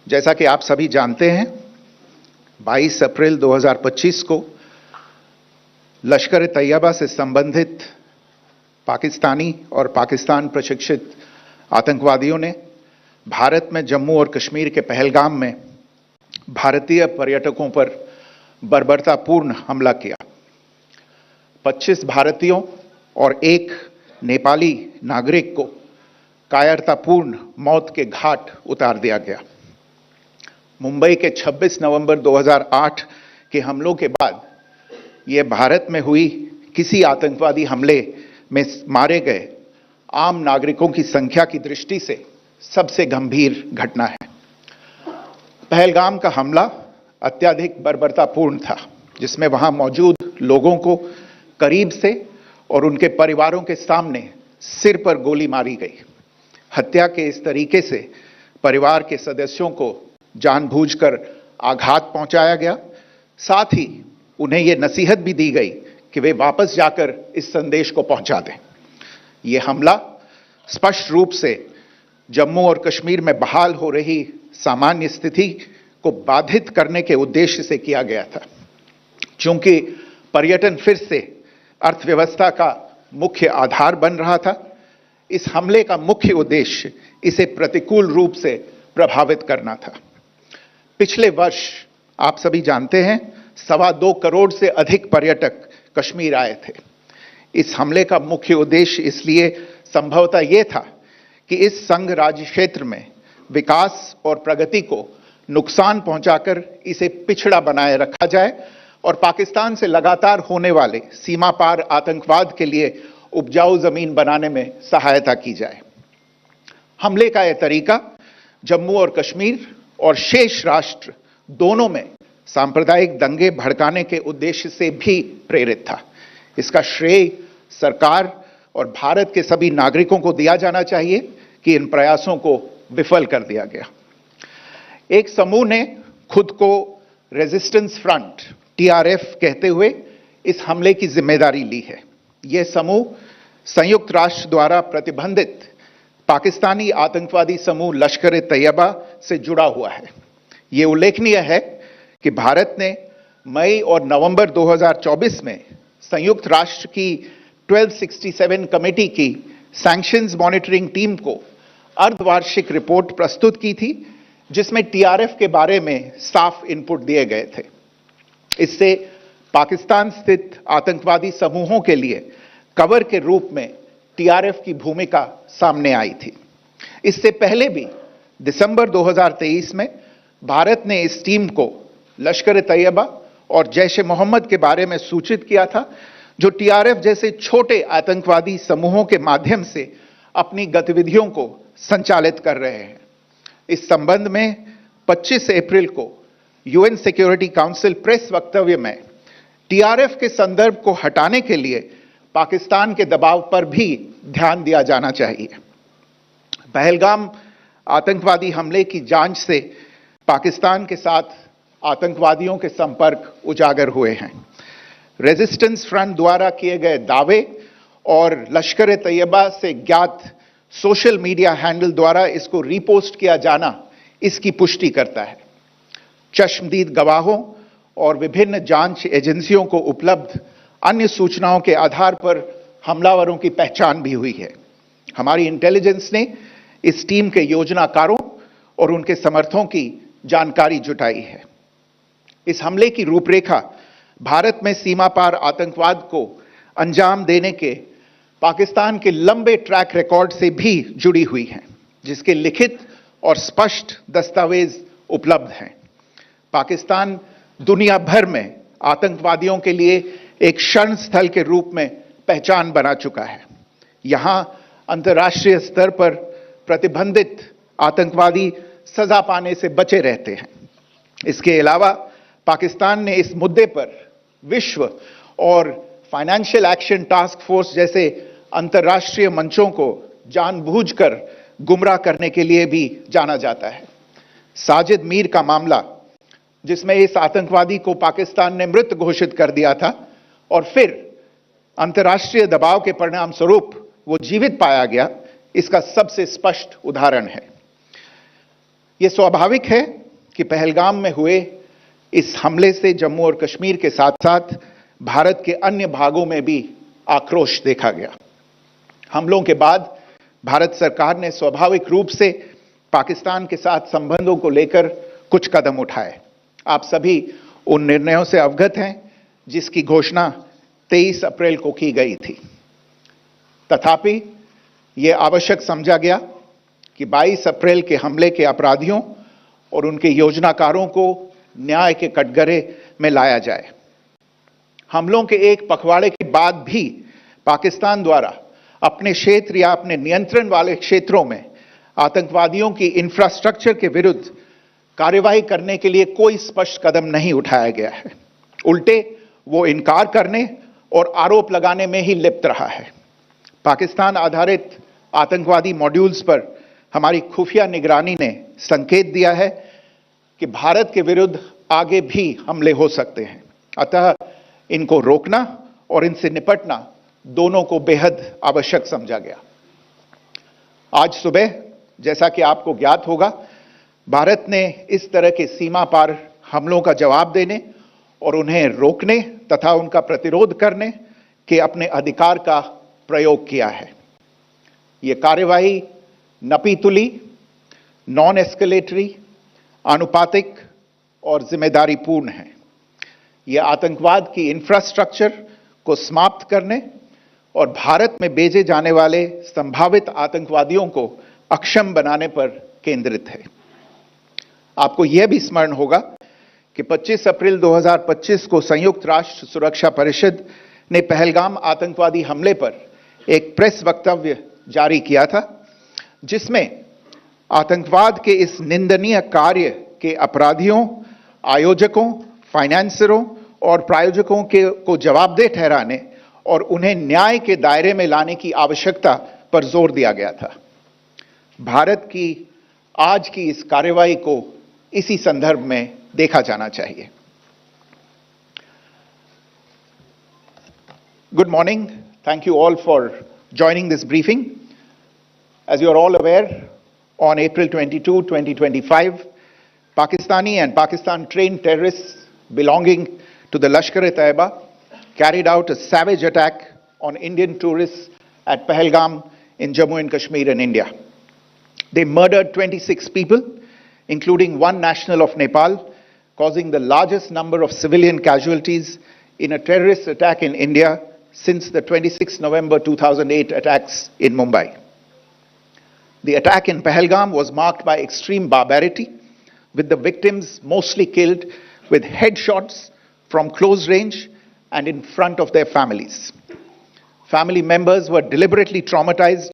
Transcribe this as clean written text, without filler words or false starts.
जैसा कि आप सभी जानते हैं, 22 अप्रैल 2025 को लश्कर-ए-तैयबा से संबंधित पाकिस्तानी और पाकिस्तान प्रशिक्षित आतंकवादियों ने भारत में जम्मू और कश्मीर के पहलगाम में भारतीय पर्यटकों पर बर्बरतापूर्ण हमला किया। 25 भारतीयों और एक नेपाली नागरिक को कायरतापूर्ण मौत के घाट उतार दिया गया। मुंबई के 26 नवंबर 2008 के हमलों के बाद यह भारत में हुई किसी आतंकवादी हमले में मारे गए आम नागरिकों की संख्या की दृष्टि से सबसे गंभीर घटना है। पहलगाम का हमला अत्यधिक बर्बरतापूर्ण था, जिसमें वहां मौजूद लोगों को करीब से और उनके परिवारों के सामने सिर पर गोली मारी गई। हत्या के इस तरीके से परिवार के सदस्यों को जानबूझकर आघात पहुंचाया गया। साथ ही उन्हें यह नसीहत भी दी गई कि वे वापस जाकर इस संदेश को पहुंचा दें। यह हमला स्पष्ट रूप से जम्मू और कश्मीर में बहाल हो रही सामान्य स्थिति को बाधित करने के उद्देश्य से किया गया था। चूंकि पर्यटन फिर से अर्थव्यवस्था का मुख्य आधार बन रहा था, इस हमले का मुख्य उद्देश्य इसे प्रतिकूल रूप से प्रभावित करना था। पिछले वर्ष आप सभी जानते हैं 2.25 करोड़ से अधिक पर्यटक कश्मीर आए थे। इस हमले का मुख्य उद्देश्य इसलिए संभवतः यह था कि इस संघ राज्य क्षेत्र में विकास और प्रगति को नुकसान पहुंचाकर इसे पिछड़ा बनाए रखा जाए और पाकिस्तान से लगातार होने वाले सीमा पार आतंकवाद के लिए उपजाऊ जमीन बनाने में सहायता की जाए। हमले का यह तरीका जम्मू और कश्मीर और शेष राष्ट्र दोनों में सांप्रदायिक दंगे भड़काने के उद्देश्य से भी प्रेरित था। इसका श्रेय सरकार और भारत के सभी नागरिकों को दिया जाना चाहिए कि इन प्रयासों को विफल कर दिया गया। एक समूह ने खुद को रेजिस्टेंस फ्रंट TRF कहते हुए इस हमले की जिम्मेदारी ली है। यह समूह संयुक्त राष्ट्र द्वारा प्रतिबंधित पाकिस्तानी आतंकवादी समूह लश्कर-ए-तैयबा से जुड़ा हुआ है। यह उल्लेखनीय है कि भारत ने मई और नवंबर 2024 में संयुक्त राष्ट्र की 1267 कमेटी की सैंक्शंस मॉनिटरिंग टीम को अर्धवार्षिक रिपोर्ट प्रस्तुत की थी, जिसमें TRF के बारे में साफ इनपुट दिए गए थे। इससे पाकिस्तान स्थित आतंकवादी समूहों के लिए कवर के रूप में TRF की भूमिका सामने आई थी। इससे पहले भी दिसंबर 2023 में भारत ने इस टीम को लश्कर-ए-तैयबा और जैश-ए-मोहम्मद के बारे में सूचित किया था, जो TRF जैसे छोटे आतंकवादी समूहों के माध्यम से अपनी गतिविधियों को संचालित कर रहे हैं। इस संबंध में 25 अप्रैल को UN सिक्योरिटी काउंसिल प्रेस वक्तव्य में TRF के संदर्भ को हटाने के लिए पाकिस्तान के दबाव पर भी ध्यान दिया जाना चाहिए। पहलगाम आतंकवादी हमले की जांच से पाकिस्तान के साथ आतंकवादियों के संपर्क उजागर हुए हैं। रेजिस्टेंस फ्रंट द्वारा किए गए दावे और लश्कर-ए-तैयबा से ज्ञात सोशल मीडिया हैंडल द्वारा इसको रीपोस्ट किया जाना इसकी पुष्टि करता है। चश्मदीद गवाहों और विभिन्न जांच एजेंसियों को उपलब्ध अन्य सूचनाओं के आधार पर हमलावरों की पहचान भी हुई है। हमारी इंटेलिजेंस ने इस टीम के योजनाकारों और उनके समर्थकों की जानकारी जुटाई है। इस हमले की रूपरेखा भारत में सीमा पार आतंकवाद को अंजाम देने के पाकिस्तान के लंबे ट्रैक रिकॉर्ड से भी जुड़ी हुई है, जिसके लिखित और स्पष्ट दस्तावेज उपलब्ध हैं। पाकिस्तान दुनिया भर में आतंकवादियों के लिए एक शरण स्थल के रूप में पहचान बना चुका है। यहां अंतर्राष्ट्रीय स्तर पर प्रतिबंधित आतंकवादी सजा पाने से बचे रहते हैं। इसके अलावा पाकिस्तान ने इस मुद्दे पर विश्व और फाइनेंशियल एक्शन टास्क फोर्स जैसे अंतर्राष्ट्रीय मंचों को जानबूझकर गुमराह करने के लिए भी जाना जाता है। साजिद मीर का मामला, जिसमें इस आतंकवादी को पाकिस्तान ने मृत घोषित कर दिया था और फिर अंतर्राष्ट्रीय दबाव के परिणाम स्वरूप वो जीवित पाया गया, इसका सबसे स्पष्ट उदाहरण है। ये स्वाभाविक है कि पहलगाम में हुए इस हमले से जम्मू और कश्मीर के साथ साथ भारत के अन्य भागों में भी आक्रोश देखा गया। हमलों के बाद भारत सरकार ने स्वाभाविक रूप से पाकिस्तान के साथ संबंधों को लेकर कुछ कदम उठाए। आप सभी उन निर्णयों से अवगत हैं जिसकी घोषणा 23 अप्रैल को की गई थी। तथापि यह आवश्यक समझा गया कि 22 अप्रैल के हमले के अपराधियों और उनके योजनाकारों को न्याय के कटघरे में लाया जाए। हमलों के एक पखवाड़े के बाद भी पाकिस्तान द्वारा अपने क्षेत्र या अपने नियंत्रण वाले क्षेत्रों में आतंकवादियों की इंफ्रास्ट्रक्चर के विरुद्ध कार्रवाई करने के लिए कोई स्पष्ट कदम नहीं उठाया गया है। उल्टे वो इनकार करने और आरोप लगाने में ही लिप्त रहा है। पाकिस्तान आधारित आतंकवादी मॉड्यूल्स पर हमारी खुफिया निगरानी ने संकेत दिया है कि भारत के विरुद्ध आगे भी हमले हो सकते हैं। अतः इनको रोकना और इनसे निपटना दोनों को बेहद आवश्यक समझा गया। आज सुबह, जैसा कि आपको ज्ञात होगा, भारत ने इस तरह के सीमा पार हमलों का जवाब देने और उन्हें रोकने तथा उनका प्रतिरोध करने के अपने अधिकार का प्रयोग किया है। यह कार्यवाही नपीतुली, नॉन एस्केलेटरी, आनुपातिक और जिम्मेदारीपूर्ण है। यह आतंकवाद की इंफ्रास्ट्रक्चर को समाप्त करने और भारत में भेजे जाने वाले संभावित आतंकवादियों को अक्षम बनाने पर केंद्रित है। आपको यह भी स्मरण होगा कि 25 अप्रैल 2025 को संयुक्त राष्ट्र सुरक्षा परिषद ने पहलगाम आतंकवादी हमले पर एक प्रेस वक्तव्य जारी किया था, जिसमें आतंकवाद के इस निंदनीय कार्य के अपराधियों, आयोजकों, फाइनेंसरों और प्रायोजकों को जवाबदेह ठहराने और उन्हें न्याय के दायरे में लाने की आवश्यकता पर जोर दिया गया था। भारत की आज की इस कार्रवाई को इसी संदर्भ में देखा जाना चाहिए। Good morning. Thank you all for joining this briefing. As you are all aware, on April 22, 2025, Pakistani and Pakistan-trained terrorists belonging to the Lashkar-e-Taiba carried out a savage attack on Indian tourists at Pahalgam in Jammu and Kashmir in India. They murdered 26 people, including one national of Nepal, causing the largest number of civilian casualties in a terrorist attack in India since the 26 November 2008 attacks in Mumbai. The attack in Pahalgam was marked by extreme barbarity, with the victims mostly killed with headshots from close range and in front of their families. Family members were deliberately traumatized